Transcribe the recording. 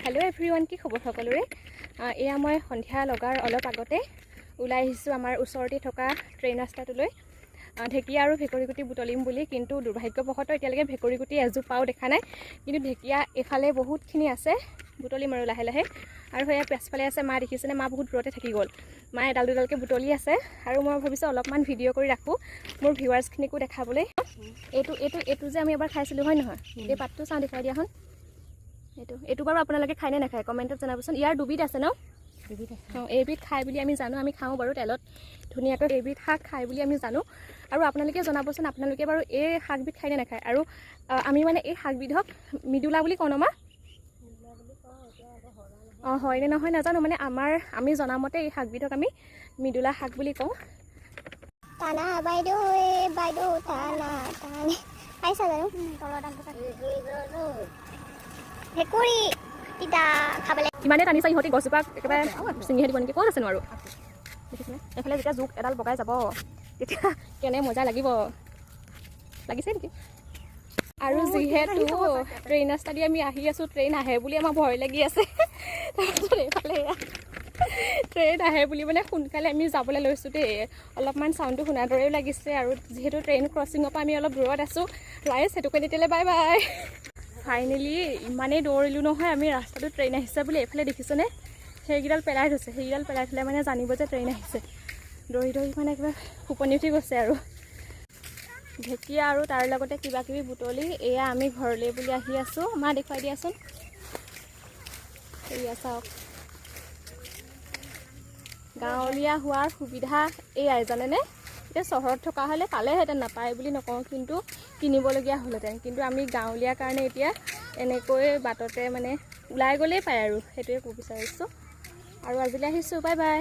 Hello everyone की खबर सकलोरे एया मैं सन्धिया लगार अलप आगते ओलाई आहिছোঁ आमार ओचरते थका ट्रेन रास्ताटोলৈ ढेकिया और भेकरीगुटी बुटलिम बुली किन्तु दुर्भाग्यवशत एतियाলৈके भेकरीगुटी एजोपाओ देखा नाइ किन्तु ढेकिया एफाले बहुतखिनि आछे बुटलिम आरो लाहे लाहे आरो हेया पेछफाले आछे मा देखिছেনে मा बहुत दूरते थाকি गल मा एडाल दुडालके बुटली आछे आरो मैं भाबिছোঁ अलपमान भिडिओ কৰি राखो मोर भिउवार्सखिनिको देखाबले एटु एटु एटु जे आमी एबार खाइছিলো হয় নহয় এই পাতটো চাও দেখাই দিয়া হন एटु बारो आपनालोके खाय ने नाखाय कमेन्टत जनाबोसन यार दुबित आछे न दुबित आछे एबिट खाय बुली आमी जानो आमी खाও बारो तेলত धुनियाके एबिट शाक खाय बुली आमी जानो आरो आपनालोके जनाबोसन आपनालोके बारो ए शाकबिट खाय ने नाखाय आरो आमी माने ए शाकबिधक मिदुला बुली कनो मा হয় নে নহয় নাজানো মানে আমাৰ আমি জনামতে এই শাকবিধক আমি মিদুলা শাক বুলি কওঁ টানা বাইদেউ বাইদেউ টানা টানি খাইছা জানো তলৰ দামটো হেকুৰি ইটা খাবলে কিমানে টানিছা ইহঁতি গছজোপা একেবাৰে চিঙিহে দিব নেকি ক'ত আছে আৰু দেখিছেনে এফালে যেতিয়া জোক এডাল বগাই যাব তেতিয়া কেনে মজা লাগিব লাগিছে নেকি আৰু যিহেতু ট্ৰেইন ৰাস্তা দি আমি আহি আছো ট্ৰেইন আহে বুলি আমাৰ ভয় লাগি আছে তাৰপিছত এইফালে ট্ৰেইন আহে বুলি মানে সোনকালে আমি যাবলৈ লৈছোঁ দেই অলপমান চাউণ্ডটো শুনাৰ দৰেও লাগিছে আৰু যিহেতু ট্ৰেইন ক্ৰচিঙৰ পৰা আমি অলপ দূৰত আছোঁ ৰাইজ সেইটো কাৰণে তেতিয়ালৈ বাই বাই ফাইনেলি ইমানেই দৌৰিলোঁ নহয় আমি ৰাস্তাটো ট্ৰেইন আহিছে বুলি এইফালে দেখিছেনে সেইকেইডাল পেলাই থৈছে সেইকেইডাল পেলাই থ'লে মানে জানিব যে ট্ৰেইন আহিছে দৌৰি দৌৰি মানে একেবাৰে ফুপনি উঠি গৈছে আৰু ঢেকিয়া আৰু তাৰ লগতে কিবা কিবি বুটলি এয়া আমি ঘৰলৈ বুলি আহি আছোঁ মা দেখুৱাই দিয়াচোন এয়া চাওক গাঁৱলীয়া হোৱাৰ সুবিধা এয়াই জানেনে এতিয়া চহৰত থকা হ'লে পালেহেঁতেন নাপায় বুলি নকওঁ কিন্তু কিনিবলগীয়া হ'লহেঁতেন কিন্তু আমি গাঁৱলীয়া কাৰণে এতিয়া এনেকৈ বাটতে মানে ওলাই গ'লেই পায় আৰু সেইটোৱে ক'ব বিচাৰিছোঁ আৰু আজিলৈ আহিছোঁ বাই বাই।